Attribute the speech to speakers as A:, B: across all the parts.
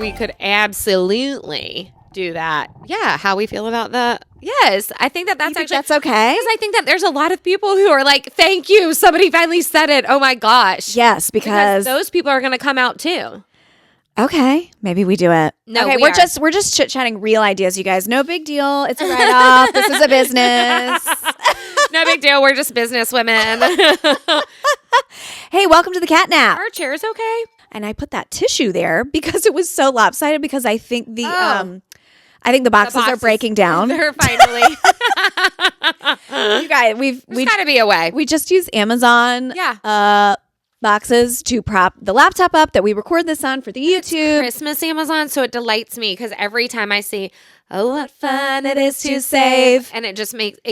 A: we could absolutely do that. Yeah, how we feel about that. Yes, I think that's actually
B: that's okay.
A: Because I think that there's a lot of people who are like, "Thank you, somebody finally said it." Oh my gosh.
B: Yes, because
A: those people are going to come out too.
B: Okay, maybe we do it.
A: No,
B: okay, we're just chit-chatting real ideas, you guys. No big deal. It's a write-off. This is a business.
A: No big deal. We're just business women.
B: Hey, welcome to the Catnap.
A: Our chair's okay.
B: And I put that tissue there because it was so lopsided because I think the boxes are breaking down.
A: They're finally.
B: You guys, we've
A: got to be a way.
B: We just use Amazon. Boxes to prop the laptop up that we record this on for the YouTube.
A: Christmas Amazon, so it delights me because every time I see, oh, what fun it is to save. And it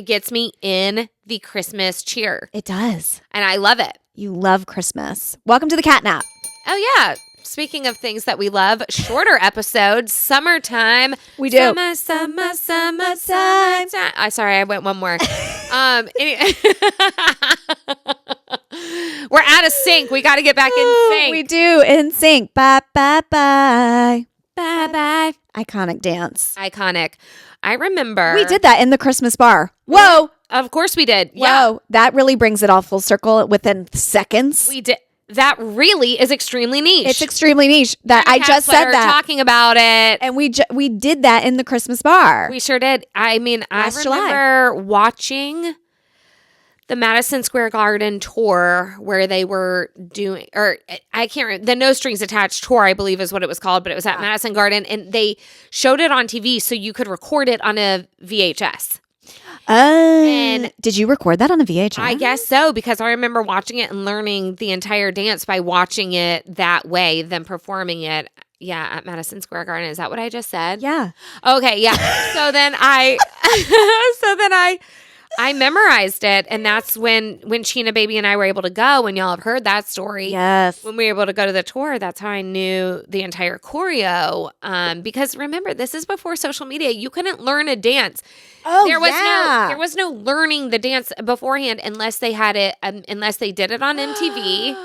A: gets me in the Christmas cheer.
B: It does.
A: And I love it.
B: You love Christmas. Welcome to the Catnap.
A: Oh, yeah. Speaking of things that we love, shorter episodes, summertime.
B: We do.
A: Summertime. Sorry, I went one more. We're out of sync. We got to get back in sync.
B: We do. In sync. Bye, bye, bye.
A: Bye, bye.
B: Iconic dance.
A: Iconic. I remember.
B: We did that in the Christmas bar. Whoa.
A: Of course we did.
B: Whoa.
A: Yeah.
B: That really brings it all full circle within seconds.
A: We did. That really is extremely niche.
B: It's extremely niche. That I just said that.
A: Talking about it.
B: And we did that in the Christmas bar.
A: We sure did. I mean,
B: Last
A: I remember watching the Madison Square Garden tour where they were doing, or I can't remember, the No Strings Attached tour, I believe is what it was called, but it was at Madison Garden, and they showed it on TV so you could record it on a VHS.
B: And did you record that on a VHS?
A: I guess so, because I remember watching it and learning the entire dance by watching it that way, then performing it. Yeah, at Madison Square Garden. Is that what I just said?
B: Yeah.
A: Okay, yeah. So then I memorized it, and that's when Sheena Baby and I were able to go, and y'all have heard that story.
B: Yes.
A: When we were able to go to the tour, that's how I knew the entire choreo. Because remember, this is before social media. You couldn't learn a dance.
B: Oh,
A: there was no learning the dance beforehand unless they had it, unless they did it on MTV.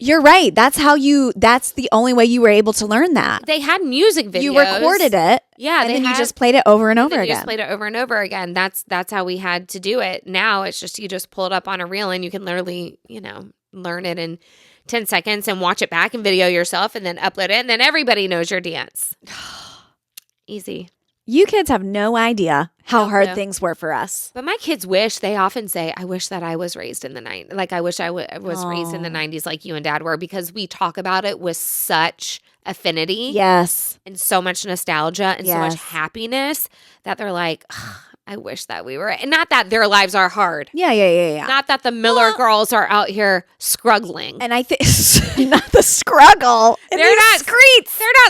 B: You're right. That's the only way you were able to learn that.
A: They had music videos.
B: You recorded it.
A: Yeah.
B: And then you just played it over and over again.
A: You just played it over and over again. That's how we had to do it. Now it's just, you just pull it up on a reel and you can literally, learn it in 10 seconds and watch it back and video yourself and then upload it. And then everybody knows your dance. Easy.
B: You kids have no idea how hard things were for us.
A: But my kids they often say, I wish that I was raised in the 90s. Like, I wish I was raised in the 90s like you and Dad were, because we talk about it with such affinity.
B: Yes.
A: And so much nostalgia and so much happiness that they're like, I wish that we were. And not that their lives are hard.
B: Yeah.
A: Not that the Miller girls are out here struggling.
B: And I think not the struggle.
A: They're not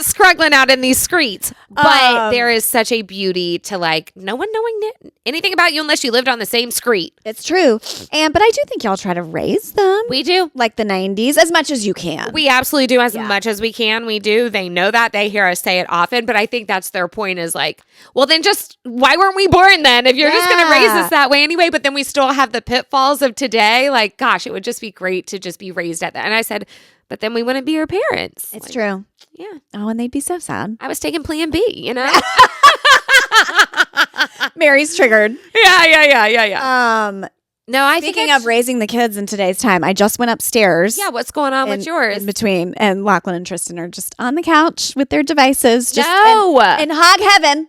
A: struggling out in these streets. But there is such a beauty to no one knowing anything about you unless you lived on the same street.
B: It's true. But I do think y'all try to raise them.
A: We do.
B: Like the 90s, as much as you can.
A: We absolutely do, as much as we can. We do. They know that. They hear us say it often. But I think that's their point, is well, then why weren't we born then? If you're just going to raise us that way anyway, but then we still have the pitfalls of today. Gosh, it would just be great to just be raised at that. And I said, but then we wouldn't be your parents.
B: It's true.
A: Yeah.
B: Oh, and they'd be so sad.
A: I was taking Plan B,
B: Mary's triggered.
A: Yeah. No,
B: Speaking of raising the kids in today's time, I just went upstairs.
A: Yeah, what's going on with yours?
B: In between, and Lachlan and Tristan are just on the couch with their devices, just in hog heaven.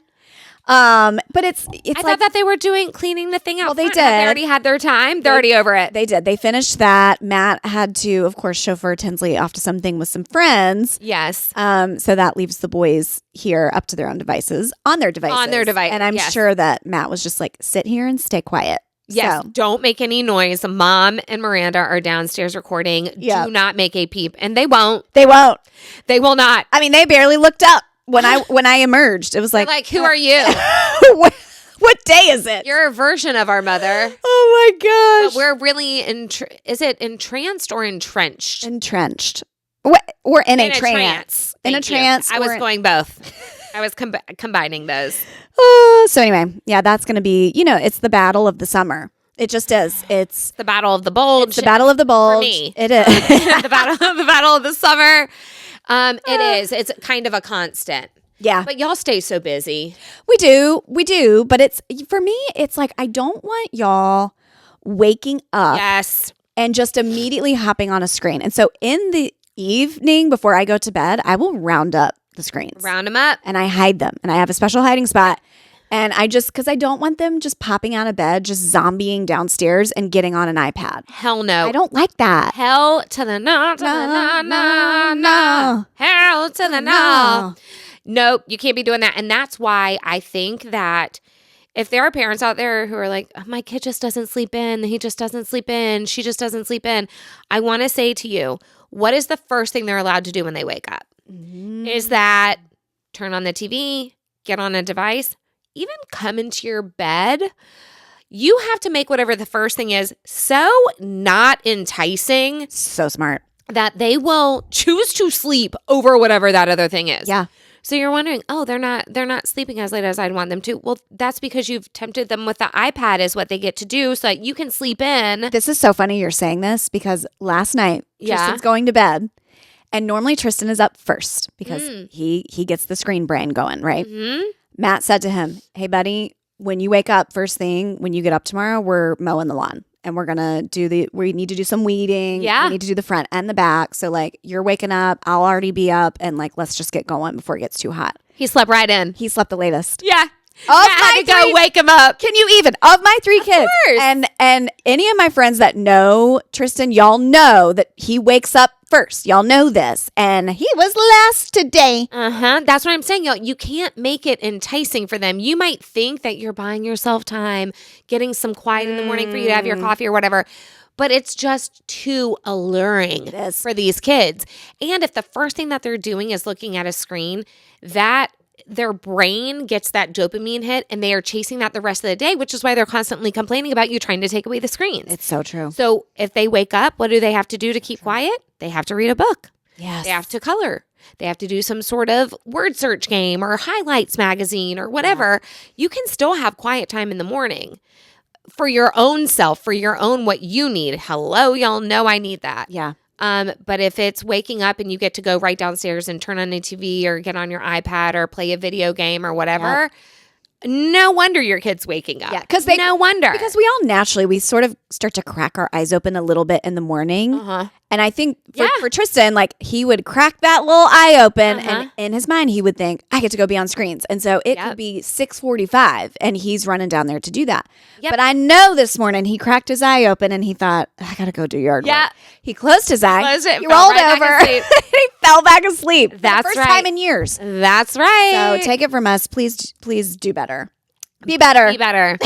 B: But it's
A: I thought that they were cleaning the thing out.
B: Well, they
A: front.
B: did.
A: They already had their time. They're already over it.
B: They did. They finished that. Matt had to, of course, chauffeur Tinsley off to something with some friends.
A: Yes.
B: So that leaves the boys here up to their own devices, on their devices. And I'm sure that Matt was just sit here and stay quiet.
A: Yes, don't make any noise. Mom and Miranda are downstairs recording.
B: Yep.
A: Do not make a peep. And they won't.
B: They won't.
A: They will not.
B: I mean, they barely looked up when I emerged. It was
A: like, who are you?
B: What day is it?
A: You're a version of our mother.
B: Oh my gosh.
A: But we're really, is it entranced or entrenched?
B: Entrenched. We're in a trance. In a trance.
A: I was going both. I was combining those.
B: So anyway, that's going to be, it's the battle of the summer. It just is. It's
A: the battle of the bulge.
B: It's the battle of the bulge.
A: For me.
B: It is.
A: The battle of the summer. It is. It's kind of a constant.
B: Yeah.
A: But y'all stay so busy.
B: We do. But it's, for me, it's like, I don't want y'all waking up.
A: Yes.
B: And just immediately hopping on a screen. And so in the evening before I go to bed, I will round up the screens.
A: Round them up.
B: And I hide them. And I have a special hiding spot. And because I don't want them just popping out of bed, just zombieing downstairs and getting on an iPad.
A: Hell no.
B: I don't like that.
A: Hell to the no, to the no. Hell to the no. Nope, you can't be doing that. And that's why I think that if there are parents out there who are like, oh, my kid just doesn't sleep in, he just doesn't sleep in, she just doesn't sleep in, I want to say to you, what is the first thing they're allowed to do when they wake up? Is that turn on the TV, get on a device, even come into your bed? You have to make whatever the first thing is so not enticing.
B: So smart.
A: That they will choose to sleep over whatever that other thing is.
B: Yeah.
A: So you're wondering, oh, they're not sleeping as late as I'd want them to. Well, that's because you've tempted them with the iPad is what they get to do so that you can sleep in.
B: This is so funny you're saying this because last night, Tristan's going to bed. And normally Tristan is up first because he gets the screen brain going, right? Mm-hmm. Matt said to him, hey, buddy, when you wake up first thing, when you get up tomorrow, we're mowing the lawn. And we're going to we need to do some weeding.
A: Yeah.
B: We need to do the front and the back. So like you're waking up, I'll already be up and like, let's just get going before it gets too hot.
A: He slept right in.
B: He slept the latest.
A: Yeah.
B: I
A: had to go wake him up.
B: Can you even? Of my 3 kids.
A: Course.
B: And any of my friends that know Tristan, y'all know that he wakes up first. Y'all know this. And he was last today.
A: That's what I'm saying, y'all. You can't make it enticing for them. You might think that you're buying yourself time, getting some quiet in the morning for you to have your coffee or whatever. But it's just too alluring for these kids. And if the first thing that they're doing is looking at a screen, that their brain gets that dopamine hit and they are chasing that the rest of the day, which is why they're constantly complaining about you trying to take away the screens.
B: It's so true.
A: So if they wake up, what do they have to do to keep quiet? They have to read a book.
B: Yes.
A: They have to color. They have to do some sort of word search game or highlights magazine or whatever. Yeah. You can still have quiet time in the morning for your own self, for your own what you need. Hello, y'all know I need that.
B: Yeah.
A: But if it's waking up and you get to go right downstairs and turn on the TV or get on your iPad or play a video game or whatever, no wonder your kid's waking up.
B: Yeah,
A: no wonder.
B: Because we all naturally, we sort of start to crack our eyes open a little bit in the morning. And I think for Tristan, like he would crack that little eye open and in his mind, he would think, I get to go be on screens. And so it could be 6:45 and he's running down there to do that. But I know this morning he cracked his eye open and he thought, I got to go do yard work. He closed his eye. He rolled over. He fell back asleep.
A: That's
B: the first time in years.
A: That's right.
B: So take it from us. Please do better. Be better.
A: Be better.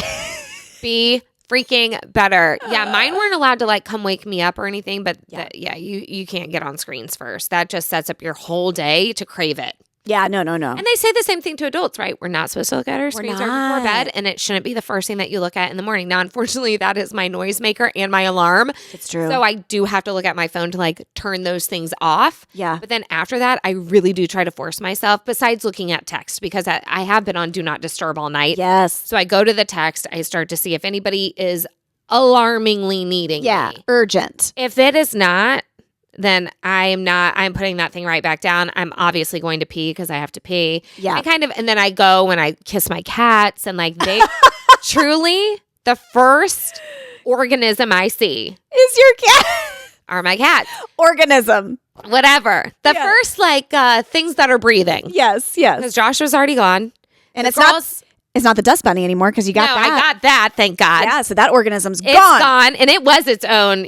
A: Be freaking better. Yeah, mine weren't allowed to like come wake me up or anything, but you can't get on screens first. That just sets up your whole day to crave it.
B: Yeah, no.
A: And they say the same thing to adults, right? We're not supposed to look at our screens right before bed, and it shouldn't be the first thing that you look at in the morning. Now, unfortunately, that is my noisemaker and my alarm.
B: It's true.
A: So I do have to look at my phone to like turn those things off.
B: Yeah.
A: But then after that, I really do try to force myself, besides looking at text, because I have been on Do Not Disturb all night.
B: Yes.
A: So I go to the text. I start to see if anybody is alarmingly needing me.
B: Urgent.
A: If it is not, then I'm putting that thing right back down. I'm obviously going to pee because I have to pee.
B: Yeah.
A: And then I go and I kiss my cats and like they truly the first organism I see
B: is your cat.
A: Are my cats.
B: Organism.
A: Whatever. The first like things that are breathing.
B: Yes.
A: Because Josh was already gone.
B: And it's not the dust bunny anymore because you got that.
A: I got that, thank God.
B: Yeah, so that organism's gone.
A: It's gone, and it was its own,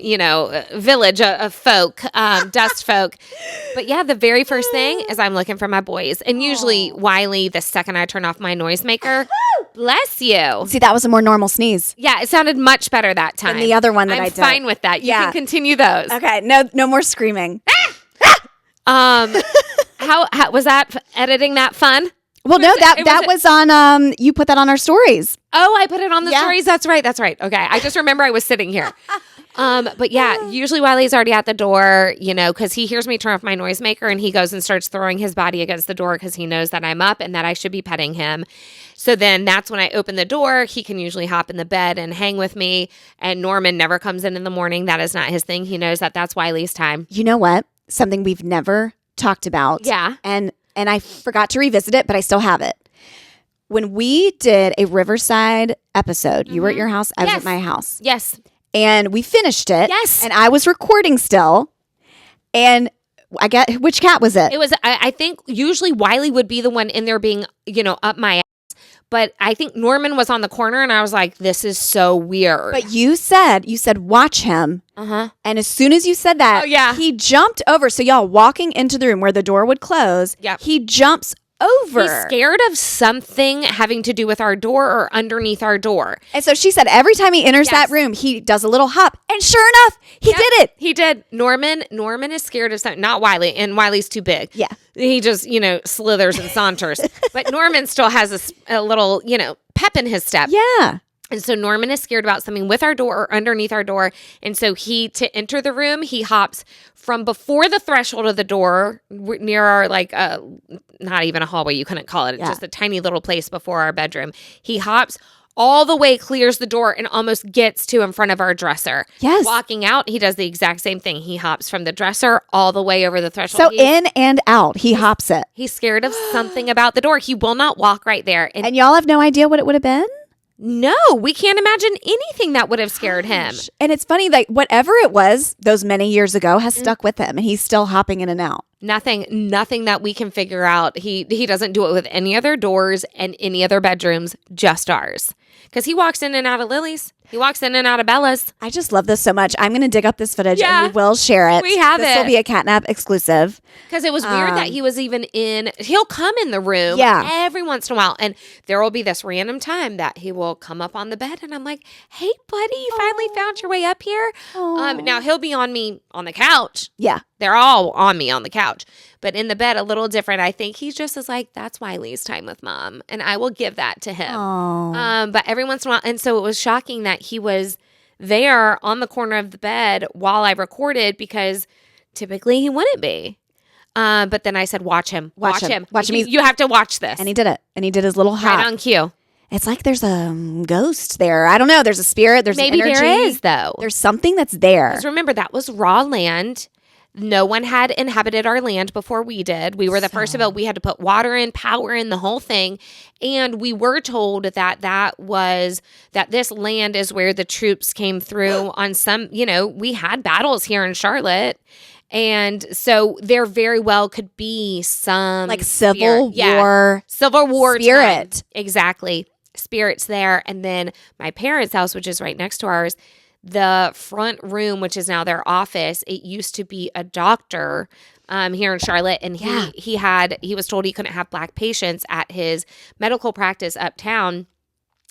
A: village of folk, dust folk. But yeah, the very first thing is I'm looking for my boys. And usually, Wiley, the second I turn off my noisemaker, bless you.
B: See, that was a more normal sneeze.
A: Yeah, it sounded much better that time.
B: Than the other one that I did.
A: I'm fine with that. You can continue those.
B: Okay, no more screaming.
A: How was that, editing that fun?
B: Well, no, that was on, you put that on our stories.
A: Oh, I put it on the stories? That's right. Okay. I just remember I was sitting here. But yeah, usually Wiley's already at the door, because he hears me turn off my noisemaker and he goes and starts throwing his body against the door because he knows that I'm up and that I should be petting him. So then that's when I open the door. He can usually hop in the bed and hang with me. And Norman never comes in the morning. That is not his thing. He knows that that's Wiley's time.
B: You know what? Something we've never talked about.
A: Yeah.
B: And I forgot to revisit it, but I still have it. When we did a Riverside episode, you were at your house, I was at my house.
A: Yes.
B: And we finished it.
A: Yes.
B: And I was recording still. And I get, which cat was it?
A: It was, I think usually Wiley would be the one in there being, up my ass. But I think Norman was on the corner and I was like, this is so weird.
B: But you said, watch him.
A: Uh-huh.
B: And as soon as you said that, he jumped over. So y'all walking into the room where the door would close, he jumps over.
A: He's scared of something having to do with our door or underneath our door.
B: And so she said every time he enters that room, he does a little hop. And sure enough, he did it.
A: He did. Norman is scared of something. Not Wiley. And Wiley's too big.
B: Yeah.
A: He just, slithers and saunters. But Norman still has a little, pep in his step.
B: Yeah.
A: And so Norman is scared about something with our door or underneath our door. And so to enter the room, he hops from before the threshold of the door near our, not even a hallway, you couldn't call it. It's just a tiny little place before our bedroom. He hops all the way, clears the door, and almost gets to in front of our dresser.
B: Yes.
A: Walking out, he does the exact same thing. He hops from the dresser all the way over the threshold.
B: So in and out, he hops it.
A: He's scared of something about the door. He will not walk right there.
B: And y'all have no idea what it would have been?
A: No, we can't imagine anything that would have scared him.
B: And it's funny, whatever it was those many years ago has stuck with him, and he's still hopping in and out.
A: Nothing that we can figure out. He doesn't do it with any other doors and any other bedrooms, just ours. Because he walks in and out of Lily's. He walks in and out of Bella's.
B: I just love this so much. I'm going to dig up this footage and we will share it.
A: We have
B: this will be a Catnap exclusive.
A: Because it was weird that he was even he'll come in the room every once in a while. And there will be this random time that he will come up on the bed. And I'm like, hey, buddy, you finally found your way up here. Now, he'll be on me on the couch.
B: Yeah.
A: They're all on me on the couch. But in the bed, a little different. I think he's just as like, that's Wiley's time with mom. And I will give that to him. But every once in a while. And so it was shocking that he was there on the corner of the bed while I recorded because typically he wouldn't be. But then I said, watch him. Watch him. You have to watch this.
B: And he did it. And he did his little hop.
A: Right on cue.
B: It's like there's a ghost there. I don't know. There's a spirit. There's
A: maybe
B: an energy.
A: There is, though.
B: There's something that's there.
A: Because remember, that was raw land. No one had inhabited our land before we did. We were the first to build. We had to put water in, power in, the whole thing. And we were told that this land is where the troops came through on some, we had battles here in Charlotte. And so there very well could be some
B: like Civil War
A: spirit. Time. Exactly. Spirits there. And then my parents' house, which is right next to ours, the front room, which is now their office, it used to be a doctor here in Charlotte. And he was told he couldn't have Black patients at his medical practice uptown.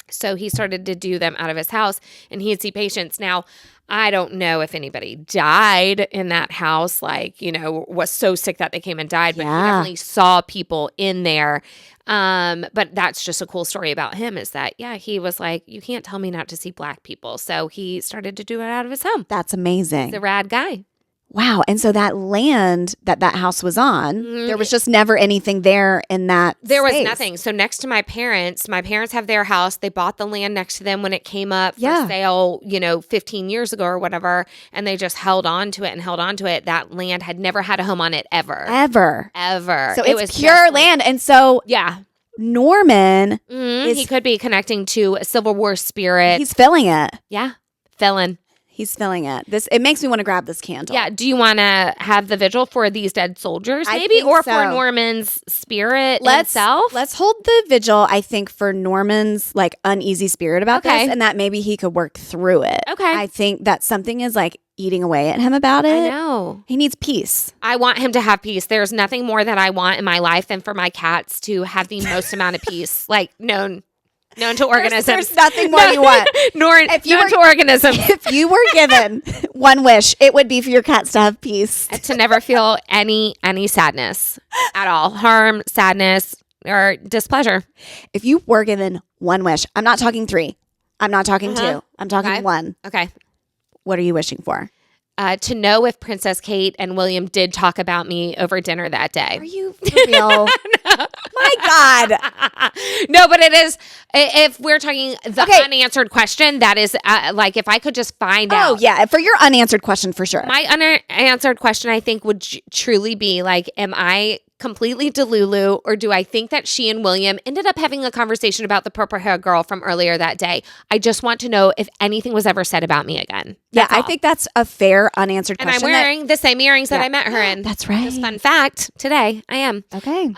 A: So he started to do them out of his house and he'd see patients. Now, I don't know if anybody died in that house, was so sick that they came and died, but he definitely saw people in there. But that's just a cool story about him is that, he was like, you can't tell me not to see Black people. So he started to do it out of his home.
B: That's amazing.
A: He's a rad guy.
B: Wow. And so that land that house was on, there was just never anything there in that
A: There was
B: space.
A: nothing. So next to my parents have their house. They bought the land next to them when it came up for sale, 15 years ago or whatever. And they just held on to it. That land had never had a home on it ever.
B: So it was pure land. And so Norman
A: he could be connecting to a Civil War spirit.
B: He's filling it.
A: Yeah. Filling.
B: He's filling it. It makes me want to grab this candle.
A: Yeah. Do you want to have the vigil for these dead soldiers, maybe, or for Norman's spirit itself?
B: Let's hold the vigil. I think for Norman's uneasy spirit about this, and that maybe he could work through it.
A: Okay.
B: I think that something is eating away at him about it.
A: I know.
B: He needs peace.
A: I want him to have peace. There's nothing more that I want in my life than for my cats to have the most amount of peace, known to organisms.
B: There's nothing more you want.
A: Known to organisms.
B: If you were given one wish, it would be for your cats to have peace.
A: To never feel any sadness at all. Harm, sadness, or displeasure.
B: If you were given one wish, I'm not talking 3. I'm not talking 2. I'm talking 1.
A: Okay.
B: What are you wishing for?
A: to know if Princess Kate and William did talk about me over dinner that day.
B: Are you for real? My God.
A: No, but it is, if we're talking the unanswered question, that is like if I could just find out.
B: Oh, yeah. For your unanswered question, for sure.
A: My unanswered question, I think, would truly be like, am I completely delulu, or do I think that she and William ended up having a conversation about the purple hair girl from earlier that day? I just want to know if anything was ever said about me again. That's all.
B: I think that's a fair unanswered question.
A: And I'm wearing the same earrings that I met her in.
B: That's right.
A: Just fun fact, today I am.
B: Okay.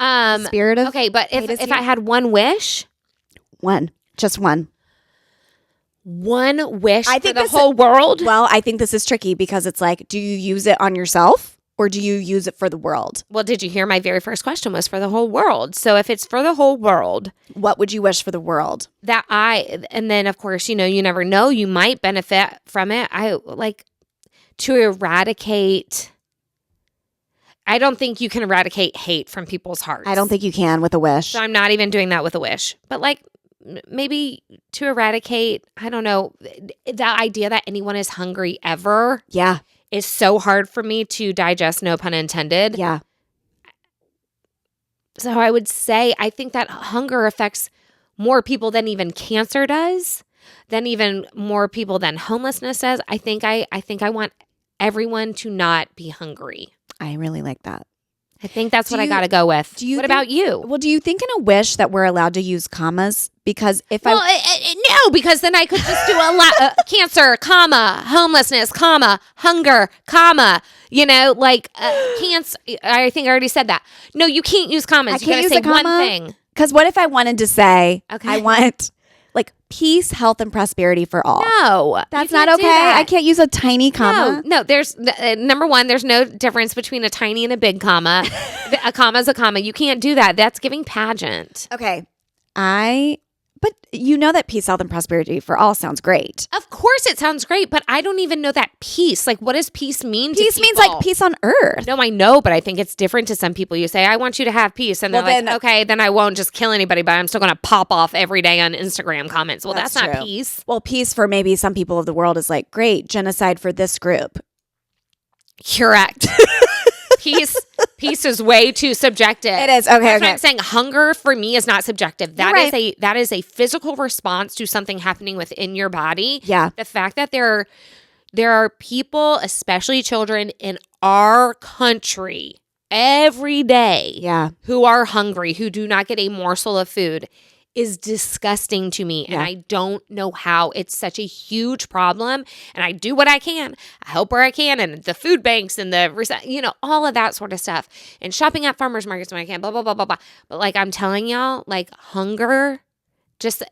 B: Spirit of
A: okay, but if I had one wish.
B: Just one.
A: One wish for the whole world?
B: Well, I think this is tricky because it's like, do you use it on yourself? Or do you use it for the world?
A: Well, did you hear my very first question was for the whole world? So if it's for the whole world.
B: What would you wish for the world?
A: And then of course, you never know, you might benefit from it. I like to eradicate. I don't think you can eradicate hate from people's hearts.
B: I don't think you can with a wish.
A: So I'm not even doing that with a wish. But like maybe to eradicate, I don't know, the idea that anyone is hungry ever.
B: Yeah.
A: Is so hard for me to digest, no pun intended.
B: Yeah.
A: So I would say I think that hunger affects more people than even cancer does, than even more people than homelessness does. I think I want everyone to not be hungry.
B: I really like that.
A: I think that's what I got to go with. What about you?
B: Well, do you think in a wish that we're allowed to use commas? Because
A: no, because then I could just do a lot cancer, comma, homelessness, comma, hunger, comma, cancer. I think I already said that. No, you can't use commas. You got to say one thing.
B: Because what if I wanted to say, I want like peace, health, and prosperity for all?
A: No,
B: that's not okay. I can't use a tiny comma.
A: No, there's number one, there's no difference between a tiny and a big comma. A comma is a comma. You can't do that. That's giving pageant.
B: Okay. But you know that peace, health, and prosperity for all sounds great.
A: Of course it sounds great, but I don't even know that peace. Like, what does peace mean to people?
B: Peace means like peace on earth.
A: No, I know, but I think it's different to some people. You say, I want you to have peace. And they're okay, then I won't just kill anybody, but I'm still going to pop off every day on Instagram comments. Well, that's not peace.
B: Well, peace for maybe some people of the world is like, great, genocide for this group.
A: Correct. Peace is way too subjective.
B: It is. Okay.
A: That's what I'm saying. Hunger for me is not subjective. That is a physical response to something happening within your body.
B: Yeah.
A: The fact that there are people, especially children in our country every day who are hungry, who do not get a morsel of food, is disgusting to me. And I don't know how. It's such a huge problem. And I do what I can. I help where I can. And the food banks and all of that sort of stuff. And shopping at farmers markets when I can, blah, blah, blah, blah, blah. But like I'm telling y'all, like hunger, that's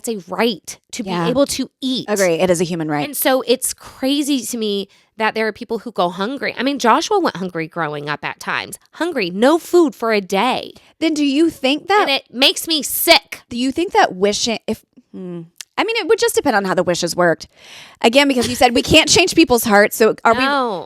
A: a right to be able to eat.
B: Agree. It is a human right.
A: And so it's crazy to me that there are people who go hungry. I mean, Joshua went hungry growing up at times. Hungry, no food for a day.
B: Then do you think that...
A: And it makes me sick.
B: Do you think that wishing... I mean, it would just depend on how the wishes worked. Again, because you said we can't change people's hearts. So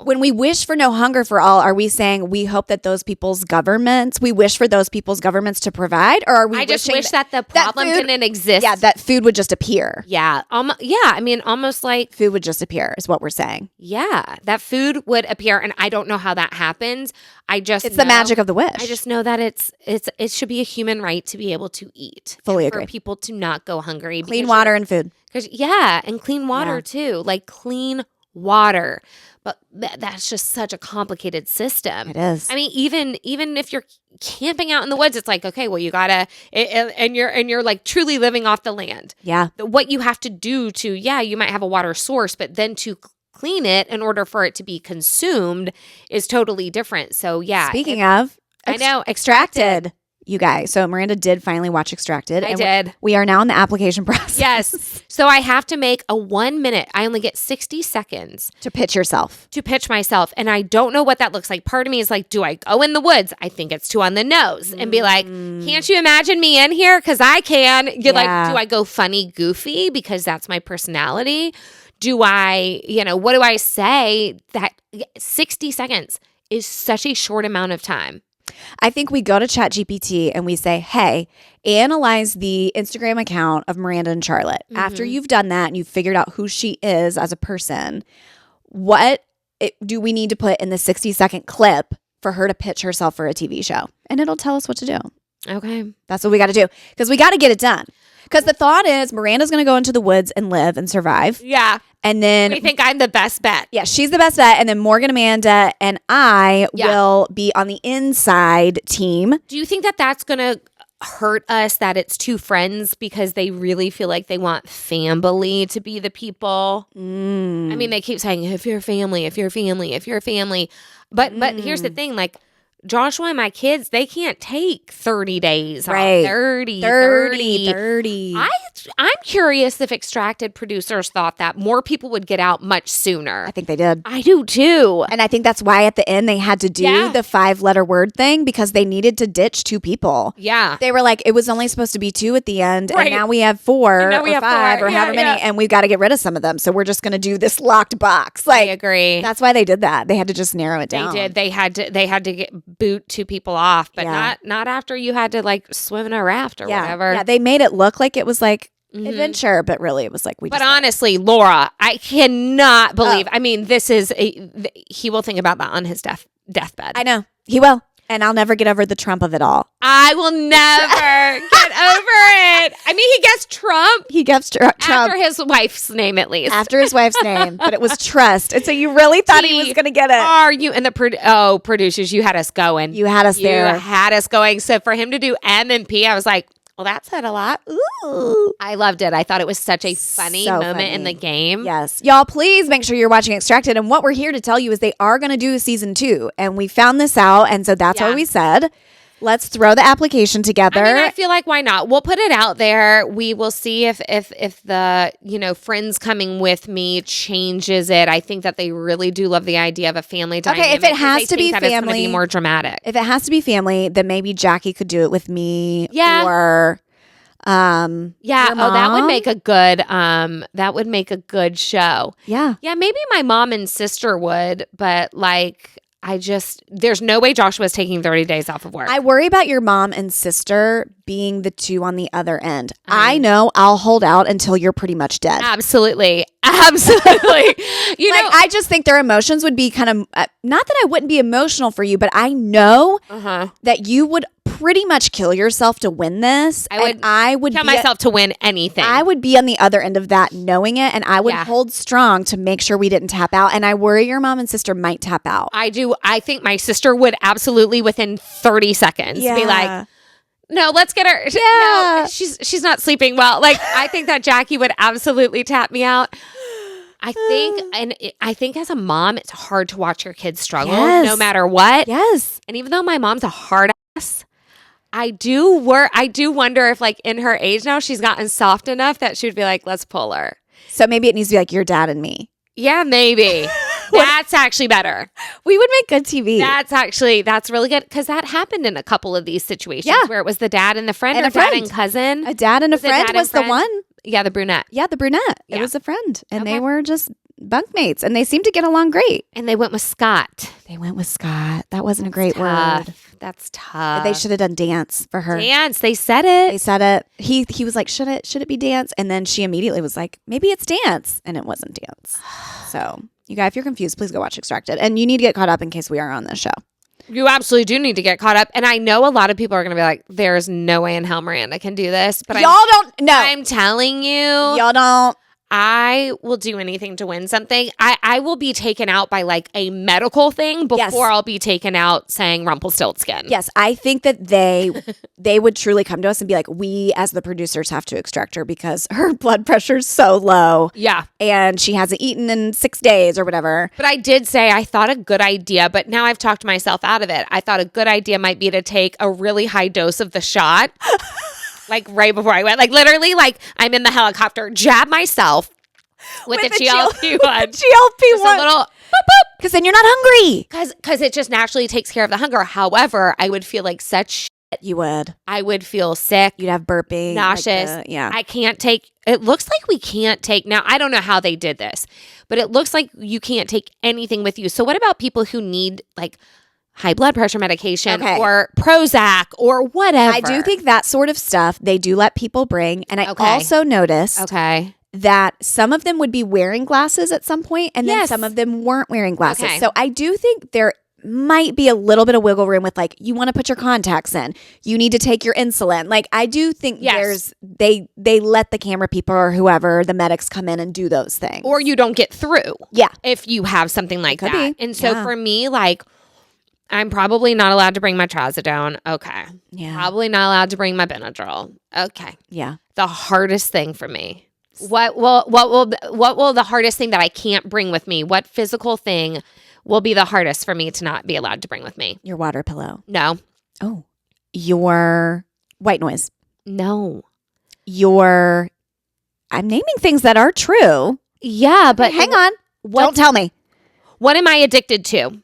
B: when we wish for no hunger for all, are we saying we hope that those people's governments, we wish for those people's governments to provide? Or are we
A: I just wish that the problem didn't exist.
B: Yeah, that food would just appear.
A: Yeah. I mean, almost like...
B: Food would just appear is what we're saying.
A: Yeah, that food would appear. And I don't know how that happens.
B: It's the magic of the wish.
A: I just know that it should be a human right to be able to eat.
B: Fully agree.
A: For people to not go hungry.
B: Clean water and food.
A: And clean water too. Like clean water. But that's just such a complicated system.
B: It is.
A: I mean, even if you're camping out in the woods, it's like, okay, well, you gotta, and you're like truly living off the land.
B: Yeah.
A: What you have to do to, you might have a water source, but then to clean it in order for it to be consumed is totally different. So yeah.
B: Speaking of,
A: I know
B: Extracted. You guys. So Miranda did finally watch Extracted.
A: I did.
B: We are now in the application process.
A: Yes. So I have to make a 1 minute. I only get 60 seconds.
B: To pitch yourself.
A: To pitch myself. And I don't know what that looks like. Part of me is like, do I go in the woods? I think it's too on the nose. And be like, can't you imagine me in here? Because I can. You're like, do I go funny, goofy? Because that's my personality. Do I, what do I say? That 60 seconds is such a short amount of time.
B: I think we go to ChatGPT and we say, hey, analyze the Instagram account of Miranda and Charlotte. After you've done that and you've figured out who she is as a person, what do we need to put in the 60-second clip for her to pitch herself for a TV show? And it'll tell us what to do.
A: Okay.
B: That's what we got to do because we got to get it done. Because the thought is Miranda's going to go into the woods and live and survive.
A: Yeah.
B: And then
A: we think I'm the best bet.
B: Yeah, she's the best bet. And then Morgan, Amanda, and I will be on the inside team.
A: Do you think that that's going to hurt us that it's two friends because they really feel like they want family to be the people? I mean, they keep saying, if you're family, if you're family, if you're family. But here's the thing, like, Joshua and my kids, they can't take 30 days off. 30. I'm curious if Extracted producers thought that more people would get out much sooner.
B: I think they did.
A: I do too.
B: And I think that's why at the end they had to do the 5-letter word thing because they needed to ditch 2 people.
A: Yeah.
B: They were like, it was only supposed to be 2 at the end.
A: Right.
B: And now we have 4
A: now we
B: or
A: have
B: 5
A: 4.
B: or however many. And we've got to get rid of some of them. So we're just going to do this locked box.
A: I agree.
B: That's why they did that. They had to just narrow it down.
A: They did. They had to boot 2 people off, but not after you had to like swim in a raft or whatever.
B: Yeah, they made it look like it was like adventure, but really it was like
A: But honestly, Laura, I cannot believe. I mean, this is he will think about that on his deathbed.
B: I know he will, and I'll never get over the Trump of it all.
A: I will never get over it. I mean, he gets Trump.
B: He gets Trump
A: After his wife's name, at least.
B: After his wife's name, but it was trust. And so you really thought he was going to get it.
A: Are you and the producers? You had us going.
B: You had us there.
A: You had us going. So for him to do M and P, I was like, well, that said a lot. Ooh. I loved it. I thought it was such a funny moment in the game.
B: Yes. Y'all, please make sure you're watching Extracted. And what we're here to tell you is they are going to do a season 2. And we found this out. And so that's why we said, let's throw the application together.
A: I mean, I feel like why not? We'll put it out there. We will see if the friends coming with me changes it. I think that they really do love the idea of a family dynamic.
B: Okay, if it has to be family,
A: it's going to be more dramatic.
B: If it has to be family, then maybe Jackie could do it with me.
A: Yeah.
B: Or
A: that would make a good show.
B: Yeah.
A: Yeah, maybe my mom and sister would, but like there's no way Joshua's taking 30 days off of work.
B: I worry about your mom and sister being the 2 on the other end. I know I'll hold out until you're pretty much dead.
A: Absolutely.
B: I just think their emotions would be kind of, not that I wouldn't be emotional for you, but I know that you would pretty much kill yourself to win this. I would
A: kill myself to win anything.
B: I would be on the other end of that knowing it, and I would hold strong to make sure we didn't tap out. And I worry your mom and sister might tap out.
A: I do. I think my sister would absolutely within 30 seconds be like, no, let's get her. No, she's not sleeping well. Like, I think that Jackie would absolutely tap me out. I think as a mom, it's hard to watch your kids struggle no matter what.
B: Yes.
A: And even though my mom's a hard ass, I do wonder if like in her age now, she's gotten soft enough that she would be like, let's pull her.
B: So maybe it needs to be like your dad and me.
A: Yeah, maybe. That's actually better.
B: We would make good TV.
A: That's really good because that happened in a couple of these situations where it was the dad and the friend or dad and cousin.
B: A dad and a friend was the one.
A: Yeah, the brunette.
B: Yeah, the brunette. Yeah. It was a friend. And they were just bunkmates and they seemed to get along great.
A: And they went with Scott.
B: That wasn't a great word.
A: That's tough.
B: They should have done dance for her.
A: Dance. They said it.
B: He was like, should it be dance? And then she immediately was like, maybe it's dance. And it wasn't dance. So you guys, if you're confused, please go watch Extracted. And you need to get caught up in case we are on this show.
A: You absolutely do need to get caught up. And I know a lot of people are going to be like, there's no way in hell Miranda can do this. But
B: y'all don't know.
A: I'm telling you.
B: Y'all don't.
A: I will do anything to win something. I will be taken out by like a medical thing before I'll be taken out saying Rumpelstiltskin.
B: Yes, I think that they would truly come to us and be like, we as the producers have to extract her because her blood pressure's so low.
A: Yeah.
B: And she hasn't eaten in 6 days or whatever.
A: But I did say I thought a good idea, but now I've talked myself out of it. I thought a good idea might be to take a really high dose of the shot. Like right before I went, like literally, like I'm in the helicopter, jab myself with the GLP-1.
B: GLP-1.
A: A little,
B: because then you're not hungry.
A: Because it just naturally takes care of the hunger. However, I would feel like such shit.
B: You would.
A: I would feel sick.
B: You'd have burping.
A: Nauseous.
B: Like
A: I can't take, it looks like we can't take, now I don't know how they did this, but it looks like you can't take anything with you. So what about people who need like high blood pressure medication or Prozac or whatever.
B: I do think that sort of stuff they do let people bring. And I also noticed that some of them would be wearing glasses at some point, and then some of them weren't wearing glasses. Okay. So I do think there might be a little bit of wiggle room with like, you want to put your contacts in, you need to take your insulin. Like I do think they let the camera people or whoever, the medics, come in and do those things.
A: Or you don't get through.
B: Yeah.
A: If you have something like that. And so for me, like, I'm probably not allowed to bring my trazodone. Okay. Yeah. Probably not allowed to bring my Benadryl. Okay.
B: Yeah.
A: The hardest thing for me. What will the hardest thing that I can't bring with me? What physical thing will be the hardest for me to not be allowed to bring with me?
B: Your water pillow.
A: No.
B: Oh. Your white noise.
A: No.
B: I'm naming things that are true.
A: Yeah, but
B: hang on. Don't tell me.
A: What am I addicted to?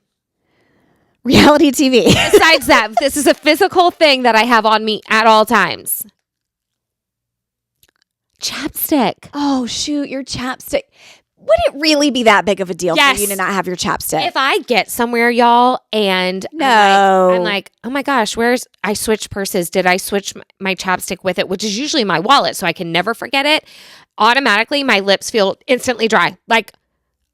B: Reality TV.
A: Besides that, this is a physical thing that I have on me at all times. Chapstick.
B: Oh, shoot, your chapstick. Would it really be that big of a deal for you to not have your chapstick?
A: If I get somewhere, y'all, and I'm like, oh my gosh, I switched purses. Did I switch my chapstick with it? Which is usually my wallet, so I can never forget it. Automatically, my lips feel instantly dry. Like,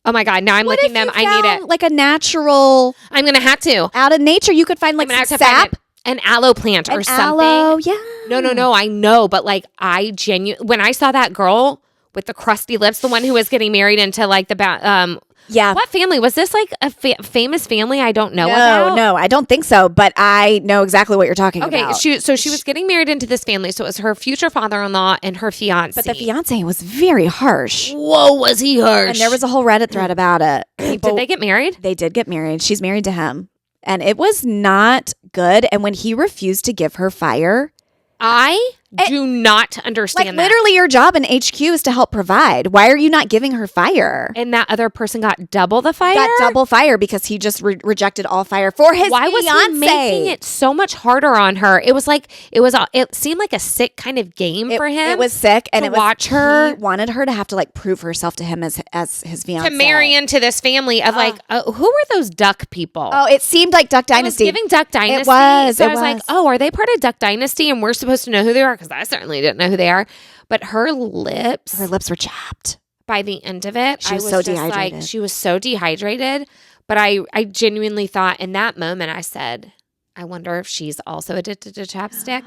A: oh my God, now I'm licking them. I need it.
B: Like a natural.
A: I'm going to have to.
B: Out of nature, you could find like some sap.
A: An aloe plant or something.
B: Aloe, yeah.
A: No, I know. But like when I saw that girl with the crusty lips, the one who was getting married into like what family? Was this like a famous family I don't know about?
B: No, I don't think so. But I know exactly what you're talking about.
A: Okay, so she was getting married into this family. So it was her future father-in-law and her fiance.
B: But the fiance was very harsh.
A: Whoa, was he harsh?
B: And there was a whole Reddit thread about it.
A: Did they get married?
B: They did get married. She's married to him. And it was not good. And when he refused to give her fire,
A: I do not understand that.
B: Literally your job in HQ is to help provide. Why are you not giving her fire?
A: And that other person got double the fire?
B: Got double fire because he just rejected all fire for his
A: Why
B: fiance.
A: was he making it so much harder on her? It seemed like a sick kind of game for him.
B: It was sick. And
A: watch her.
B: He wanted her to have to like prove herself to him as his fiance.
A: To marry into this family of who were those duck people?
B: Oh, it seemed like Duck Dynasty.
A: It was giving Duck Dynasty.
B: It was.
A: So I was like, oh, are they part of Duck Dynasty? And we're supposed to know who they are? Because I certainly didn't know who they are. But her lips
B: were chapped.
A: By the end of it,
B: she was so dehydrated.
A: She was so dehydrated. But I genuinely thought in that moment, I said, I wonder if she's also addicted to chapstick.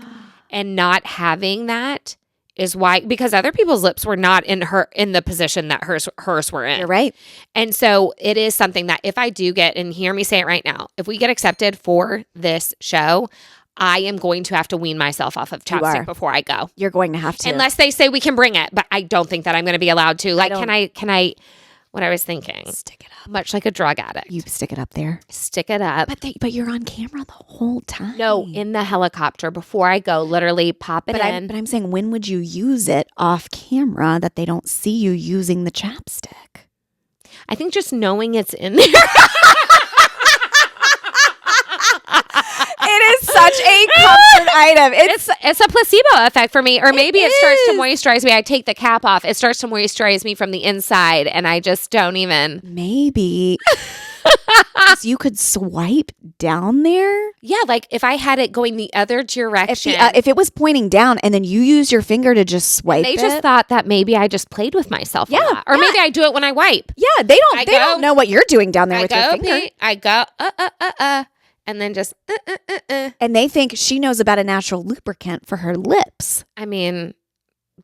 A: And not having that is why, because other people's lips were not in the position that hers were in.
B: You're right.
A: And so it is something that if I do get, and hear me say it right now, if we get accepted for this show, I am going to have to wean myself off of chapstick before I go.
B: You're going to have to.
A: Unless they say we can bring it, but I don't think that I'm going to be allowed to. Like, can I, what I was thinking.
B: Stick it up.
A: Much like a drug addict.
B: You stick it up there.
A: Stick it up.
B: But you're on camera the whole time.
A: No, in the helicopter before I go, literally pop it in.
B: But I'm saying, when would you use it off camera that they don't see you using the chapstick?
A: I think just knowing it's in there.
B: It is such a comfort item.
A: It's a placebo effect for me. Or maybe it starts to moisturize me. I take the cap off. It starts to moisturize me from the inside, and I just don't even.
B: Maybe. You could swipe down there?
A: Yeah, like if I had it going the other direction.
B: If it was pointing down and then you use your finger to just swipe
A: They just thought that maybe I just played with myself a lot. Or maybe I do it when I wipe.
B: Yeah, they don't know what you're doing down there with your finger.
A: I go, and then just,
B: And they think she knows about a natural lubricant for her lips.
A: I mean,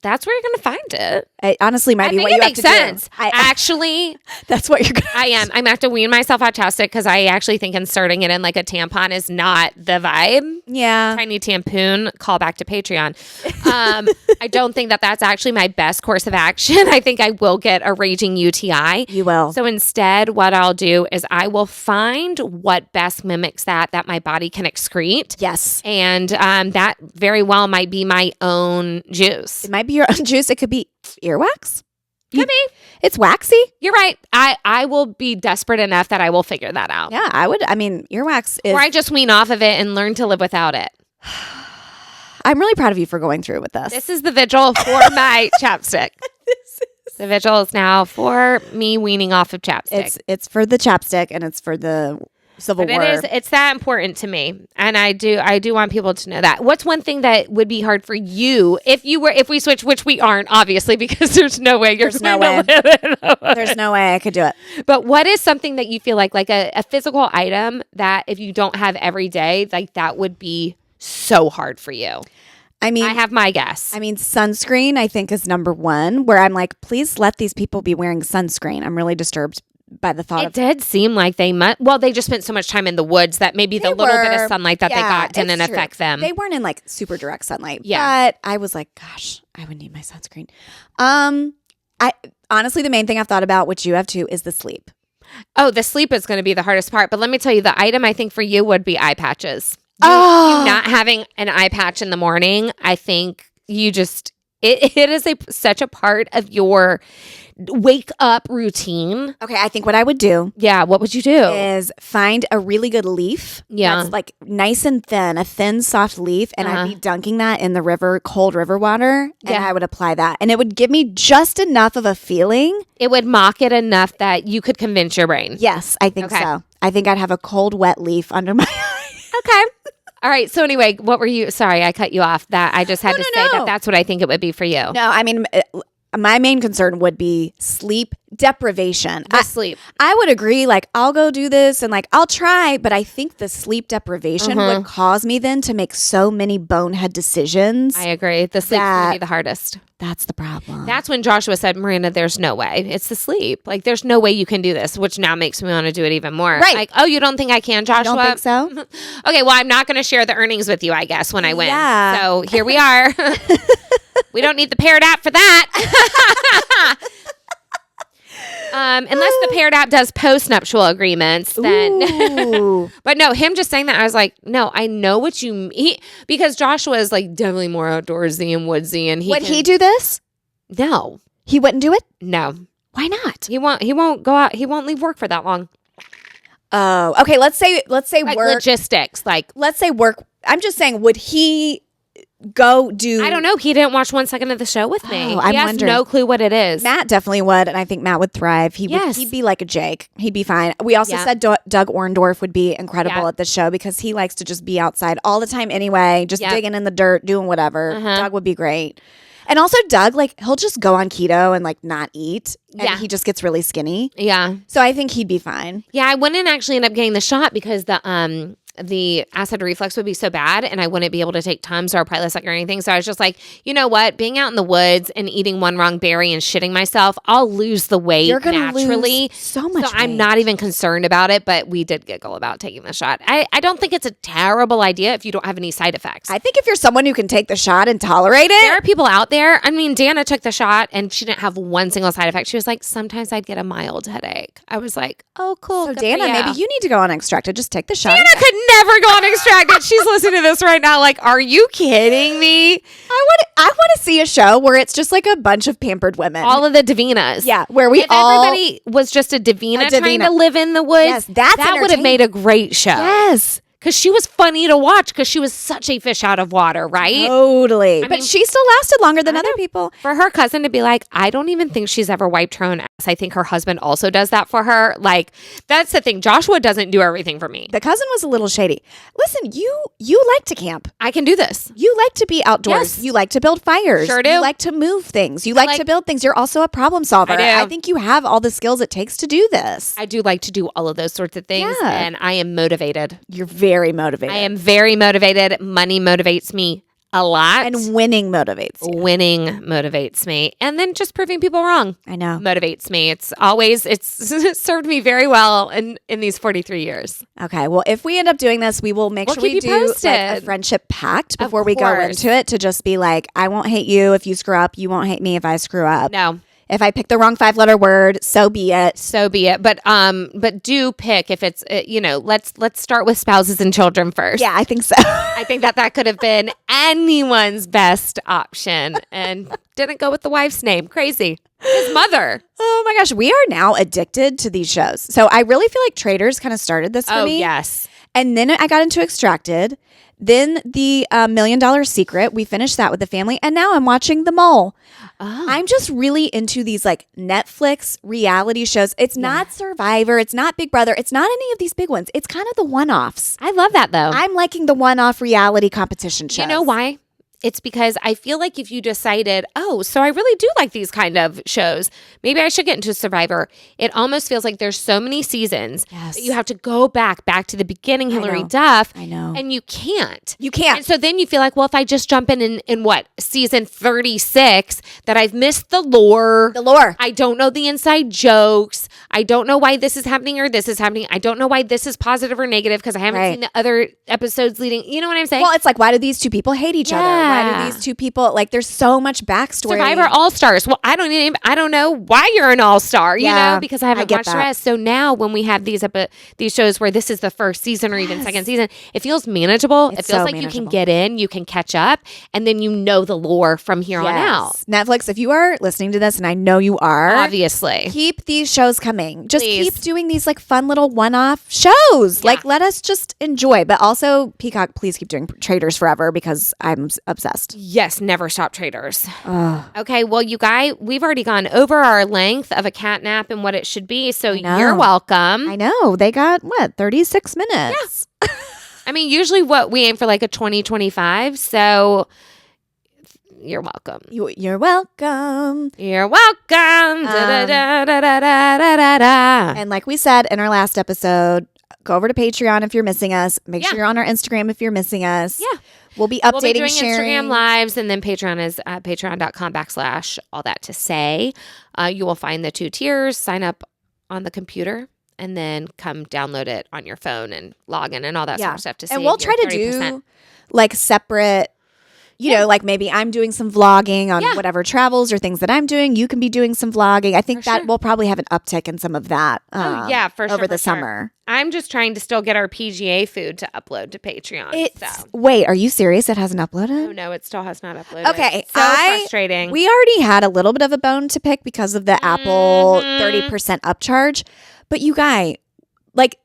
A: that's where you're going to find it.
B: It honestly might be what you have to do.
A: It makes sense. Actually,
B: that's what you're going to
A: I am. I'm going to have to wean myself out chapstick because I actually think inserting it in like a tampon is not the vibe.
B: Yeah.
A: Tiny Tampoon, call back to Patreon. I don't think that that's actually my best course of action. I think I will get a raging UTI.
B: You will.
A: So instead, what I'll do is I will find what best mimics that my body can excrete.
B: Yes.
A: And that very well might be my own juice.
B: It might be your own juice. It could be earwax.
A: Could be.
B: It's waxy.
A: You're right. I will be desperate enough that I will figure that out.
B: Yeah, I would. I mean, earwax is...
A: Or I just wean off of it and learn to live without it.
B: I'm really proud of you for going through with this.
A: This is the vigil for my chapstick. The vigil is now for me weaning off of chapstick.
B: It's for the chapstick and it's for the Civil War.
A: It's that important to me. And I do want people to know that. What's one thing that would be hard for you if we switch, which we aren't, obviously, because there's no way
B: There's no way I could do it.
A: But what is something that you feel like a physical item that if you don't have every day, like that would be so hard for you? I mean, I have my guess.
B: I mean, sunscreen, I think, is number one, where I'm like, please let these people be wearing sunscreen. I'm really disturbed by the thought
A: of it. It did seem like they they just spent so much time in the woods that maybe the little bit of sunlight that they got didn't affect them.
B: They weren't in like super direct sunlight. Yeah. But I was like, gosh, I would need my sunscreen. I honestly, the main thing I've thought about, which you have too, is the sleep.
A: Oh, the sleep is going to be the hardest part. But let me tell you, the item I think for you would be eye patches. You not having an eye patch in the morning, I think you just it is such a part of your wake up routine.
B: Okay, I think what I would do.
A: Yeah, what would you do?
B: Is find a really good leaf. Yeah. That's like nice and thin, a thin, soft leaf. And I'd be dunking that in the cold river water. And I would apply that. And it would give me just enough of a feeling.
A: It would mock it enough that you could convince your brain.
B: Yes, I think so. I think I'd have a cold, wet leaf under my eye.
A: Okay. All right. So anyway, what were you? Sorry, I cut you off. That I just had to say that's what I think it would be for you.
B: No, I mean, my main concern would be sleep deprivation.
A: Sleep.
B: I would agree. Like, I'll go do this and like, I'll try. But I think the sleep deprivation would cause me then to make so many bonehead decisions.
A: I agree. The sleep's going to be the hardest.
B: That's the problem.
A: That's when Joshua said, Miranda, there's no way. It's the sleep. Like, there's no way you can do this, which now makes me want to do it even more.
B: Right.
A: Like, oh, you don't think I can, Joshua?
B: Don't think so?
A: Okay, well, I'm not going to share the earnings with you, I guess, when I win.
B: Yeah.
A: So here we are. We don't need the paired app for that. Unless the paired app does post-nuptial agreements, then. But no, him just saying that, I was like, no, I know what you mean. Because Joshua is like definitely more outdoorsy and woodsy. And
B: would he do this?
A: No.
B: He wouldn't do it?
A: No.
B: Why not?
A: He won't go out. He won't leave work for that long.
B: Oh, okay. Let's say
A: like
B: work.
A: Logistics. Like,
B: let's say work. I'm just saying, would he go do?
A: I don't know. He didn't watch 1 second of the show with me.
B: Oh,
A: he has no clue what it is.
B: Matt definitely would, and I think Matt would thrive. He'd be like a Jake. He'd be fine. We also said Doug Orndorff would be incredible at the show because he likes to just be outside all the time anyway, just digging in the dirt, doing whatever. Doug would be great. And also Doug, like, he'll just go on keto and like not eat. And he just gets really skinny.
A: Yeah.
B: So I think he'd be fine.
A: Yeah, I wouldn't actually end up getting the shot because the acid reflux would be so bad and I wouldn't be able to take Tums or Prilosec or anything. So I was just like, you know what? Being out in the woods and eating one wrong berry and shitting myself, I'll lose the weight naturally.
B: Lose so much
A: So I'm not even concerned about it, but we did giggle about taking the shot. I don't think it's a terrible idea if you don't have any side effects.
B: I think if you're someone who can take the shot and tolerate it.
A: There are people out there. I mean, Dana took the shot and she didn't have one single side effect. She was like, sometimes I'd get a mild headache. I was like, oh, cool.
B: So Dana, maybe you need to go on Extracted. Just take the shot.
A: Dana could never go on Extracted. She's listening to this right now like, are you kidding me?
B: I want to see a show where it's just like a bunch of pampered women.
A: All of the Davinas.
B: Yeah, where
A: everybody was just a Davina trying to live in the woods.
B: Yes, that
A: would have made a great show.
B: Yes.
A: Because she was funny to watch because she was such a fish out of water, right?
B: Totally. But she still lasted longer than other people.
A: For her cousin to be like, I don't even think she's ever wiped her own ass. I think her husband also does that for her. Like, that's the thing. Joshua doesn't do everything for me.
B: The cousin was a little shady. Listen, you like to camp.
A: I can do this.
B: You like to be outdoors.
A: Yes.
B: You like to build fires.
A: Sure do.
B: You like to move things. You like to build things. You're also a problem solver.
A: I do.
B: I think you have all the skills it takes to do this.
A: I do like to do all of those sorts of things. Yeah. And I am motivated.
B: You're very motivated.
A: I am very motivated. Money motivates me a lot.
B: And winning motivates you.
A: Winning motivates me. And then just proving people wrong.
B: I know.
A: Motivates me. It's served me very well in these 43 years.
B: Okay. Well, if we end up doing this, we will make sure we do like a friendship pact before we go into it to just be like, I won't hate you if you screw up. You won't hate me if I screw up.
A: No.
B: If I pick the wrong 5-letter word, so be it.
A: So be it. But do pick if it's let's start with spouses and children first.
B: Yeah, I think so.
A: I think that could have been anyone's best option and didn't go with the wife's name. Crazy. His mother.
B: Oh my gosh, we are now addicted to these shows. So I really feel like Traders kind of started this for me.
A: Oh yes.
B: And then I got into Extracted. Then the $1 Million Secret. We finished that with the family. And now I'm watching The Mole. Oh. I'm just really into these like Netflix reality shows. It's not Survivor. It's not Big Brother. It's not any of these big ones. It's kind of the one-offs.
A: I love that though.
B: I'm liking the one-off reality competition shows.
A: You know why? It's because I feel like if you decided, oh, so I really do like these kind of shows, maybe I should get into Survivor. It almost feels like there's so many seasons that you have to go back to the beginning, Hillary Duff.
B: I know.
A: And you can't.
B: You can't.
A: And so then you feel like, well, if I just jump in what, season 36, that I've missed the lore.
B: The lore.
A: I don't know the inside jokes. I don't know why this is happening or this is happening. I don't know why this is positive or negative because I haven't seen the other episodes leading. You know what I'm saying?
B: Well, it's like, why do these two people hate each other? Why do these two people, like, there's so much backstory.
A: Survivor All-Stars. Well, I don't know why you're an all-star, you know, because I haven't watched the rest. So now when we have these shows where this is the first season or even second season, it feels manageable. It feels like you can get in, you can catch up, and then you know the lore from here on out.
B: Netflix, if you are listening to this, and I know you are,
A: obviously,
B: keep these shows coming. Just keep doing these like fun little one-off shows. Like, let us just enjoy. But also, Peacock, please keep doing Traders forever because I'm obsessed.
A: Yes, never stop Traders. Okay, well, you guys, we've already gone over our length of a catnap and what it should be, so you're welcome.
B: I know. They got, 36 minutes?
A: Yeah. I mean, usually we aim for like a 20-25, so you're welcome.
B: You're welcome.
A: You're welcome.
B: And like we said in our last episode, go over to Patreon if you're missing us. Make sure you're on our Instagram if you're missing us.
A: Yeah.
B: We'll be updating,
A: we'll be doing
B: sharing.
A: Instagram lives, and then Patreon is patreon.com/ all that to say. You will find the 2 tiers, sign up on the computer, and then come download it on your phone and log in and all that sort of stuff to see.
B: And we'll try to do like separate, you know, like maybe I'm doing some vlogging on whatever travels or things that I'm doing. You can be doing some vlogging. I think that we'll probably have an uptick in some of that over the summer.
A: I'm just trying to still get our PGA food to upload to Patreon.
B: Wait, are you serious? It hasn't uploaded?
A: Oh, no, it still has not uploaded.
B: Okay.
A: So frustrating.
B: We already had a little bit of a bone to pick because of the Apple 30% upcharge. But you guys, like,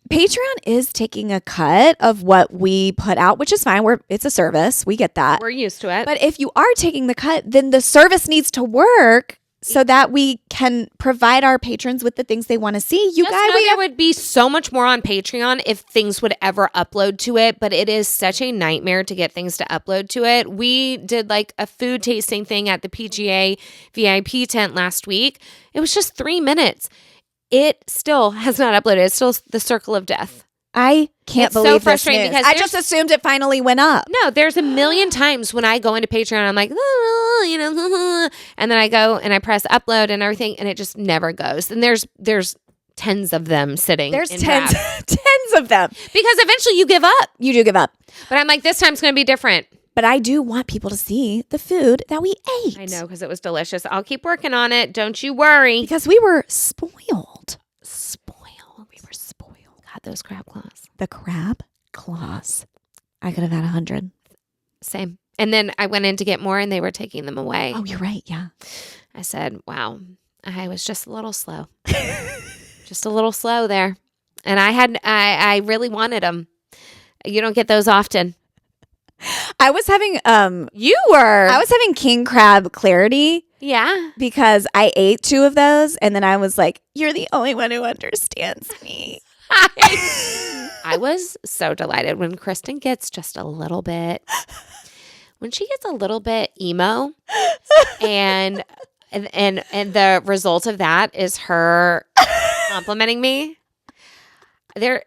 B: Patreon is taking a cut of what we put out, which is fine. It's a service. We get that.
A: We're used to it.
B: But if you are taking the cut, then the service needs to work so that we can provide our patrons with the things they want to see.
A: There would be so much more on Patreon if things would ever upload to it, but it is such a nightmare to get things to upload to it. We did like a food tasting thing at the PGA VIP tent last week. It was just 3 minutes. It still has not uploaded. It's still the circle of death.
B: I can't believe
A: so frustrating
B: this news. I just assumed it finally went up.
A: No, there's a million times when I go into Patreon, I'm like, you know, and then I go and I press upload and everything, and it just never goes. And there's tens of them sitting.
B: There's tens of them.
A: Because eventually you give up.
B: You do give up.
A: But I'm like, this time's going to be different.
B: But I do want people to see the food that we ate.
A: I know, because it was delicious. I'll keep working on it. Don't you worry.
B: Because we were spoiled.
A: We were spoiled. God, those crab claws.
B: The crab claws. I could have had 100.
A: Same. And then I went in to get more, and they were taking them away.
B: Oh, you're right. Yeah.
A: I said, wow, I was just a little slow. Just a little slow there. And I really wanted them. You don't get those often.
B: I was having
A: I
B: was having king crab clarity.
A: Yeah.
B: Because I ate 2 of those and then I was like, you're the only one who understands me.
A: I was so delighted when Kristin gets just a little bit, when she gets a little bit emo and the result of that is her complimenting me.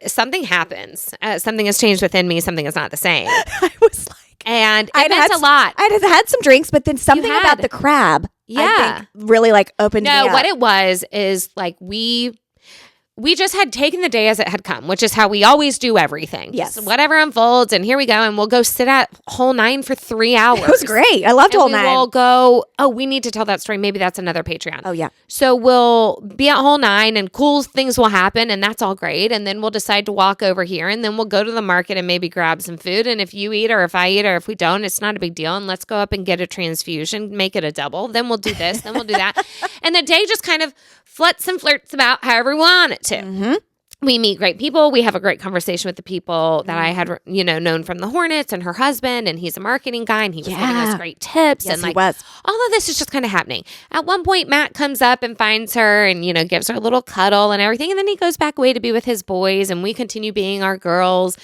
A: Something happens. Something has changed within me. Something is not the same.
B: I was like,
A: and it meant a lot.
B: I'd had some drinks, but then something about the crab, I think, really like opened me up.
A: No, what it was is like we just had taken the day as it had come, which is how we always do everything.
B: Yes.
A: Just whatever unfolds, and here we go, and we'll go sit at Hole 9 for 3 hours.
B: It was great. I loved Hole 9.
A: We'll go, we need to tell that story. Maybe that's another Patreon.
B: Oh, yeah.
A: So we'll be at Hole 9, and cool things will happen, and that's all great. And then we'll decide to walk over here, and then we'll go to the market and maybe grab some food. And if you eat, or if I eat, or if we don't, it's not a big deal. And let's go up and get a transfusion, make it a double. Then we'll do this, then we'll do that. And the day just kind of fluts and flirts about however we want it to.
B: Mm-hmm.
A: we meet great people. We have a great conversation with the people that I had, known from the Hornets and her husband, and he's a marketing guy, and he was giving us great tips.
B: Yes,
A: and like
B: he was.
A: all of this is just kind of happening. At one point, Matt comes up and finds her and, gives her a little cuddle and everything. And then he goes back away to be with his boys, and we continue being our girls.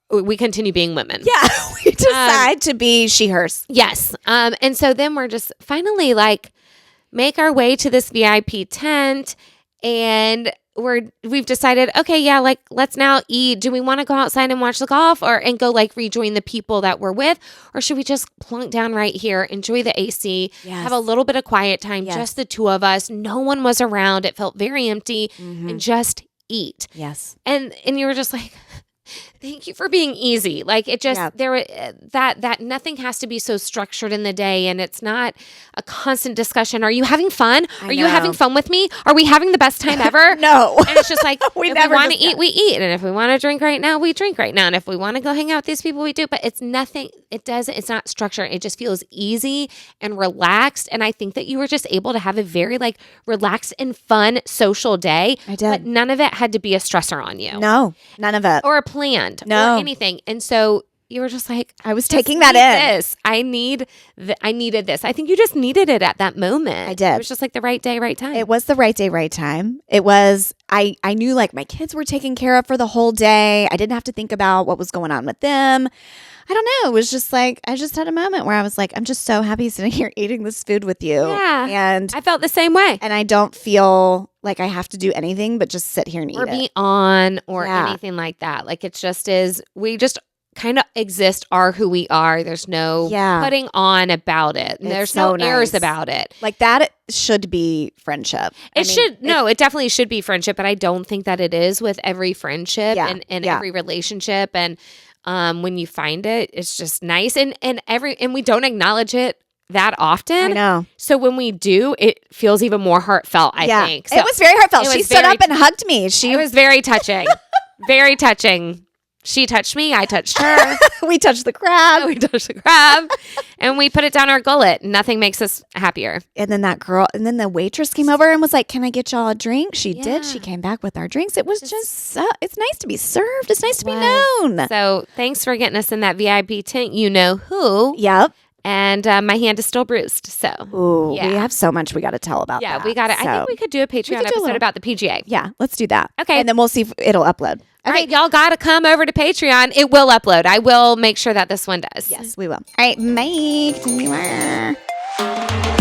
A: We continue being women.
B: Yeah, we decide to be she, hers.
A: Yes. And so then we're just finally like make our way to this VIP tent, and we've decided, okay, yeah, like let's now eat. Do we want to go outside and watch the golf and go like rejoin the people that we're with? Or should we just plunk down right here, enjoy the AC, have a little bit of quiet time, just the two of us. No one was around. It felt very empty and just eat.
B: Yes.
A: And you were just like, thank you for being easy. Like it just that nothing has to be so structured in the day, and it's not a constant discussion. Are you having fun? Are you having fun with me? Are we having the best time ever?
B: No.
A: And it's just like if we want to eat, we eat, and if we want to drink right now, we drink right now, and if we want to go hang out with these people, we do. But it's nothing. It's not structured. It just feels easy and relaxed. And I think that you were just able to have a very like relaxed and fun social day.
B: I did.
A: But none of it had to be a stressor on you.
B: No, none of it.
A: Or a planned or anything. And so you were just like,
B: I was taking that in.
A: This. I needed this. I think you just needed it at that moment.
B: I did.
A: It was just like the right day, right time.
B: It was the right day, right time. It was, I knew like my kids were taken care of for the whole day. I didn't have to think about what was going on with them. I don't know. It was just like, I just had a moment where I was like, I'm just so happy sitting here eating this food with you.
A: Yeah.
B: And
A: I felt the same way.
B: And I don't feel like I have to do anything but just sit here and eat
A: or be on or anything like that. Like it just is, we just kind of exist, are who we are. There's no putting on about it. There's no airs about it.
B: Like that should be friendship.
A: It definitely should be friendship, but I don't think that it is with every friendship and every relationship. And when you find it, it's just nice. And we don't acknowledge it that often.
B: I know.
A: So when we do, it feels even more heartfelt, I think. So
B: it was very heartfelt. She stood up and hugged me. It
A: was very touching. Very touching. She touched me. I touched her.
B: We touched the crab.
A: And we put it down our gullet. Nothing makes us happier.
B: And then the waitress came over and was like, can I get y'all a drink? She did. She came back with our drinks. It was just it's nice to be served. It's nice to be known.
A: So thanks for getting us in that VIP tent. You know who.
B: Yep.
A: And my hand is still bruised. So
B: we have so much we got to tell about that.
A: Yeah, we got it. I think we could do a Patreon episode about the PGA.
B: Yeah, let's do that.
A: Okay.
B: And then we'll see if it'll upload.
A: All right, y'all got to come over to Patreon. It will upload. I will make sure that this one does.
B: Yes, we will. All right, bye.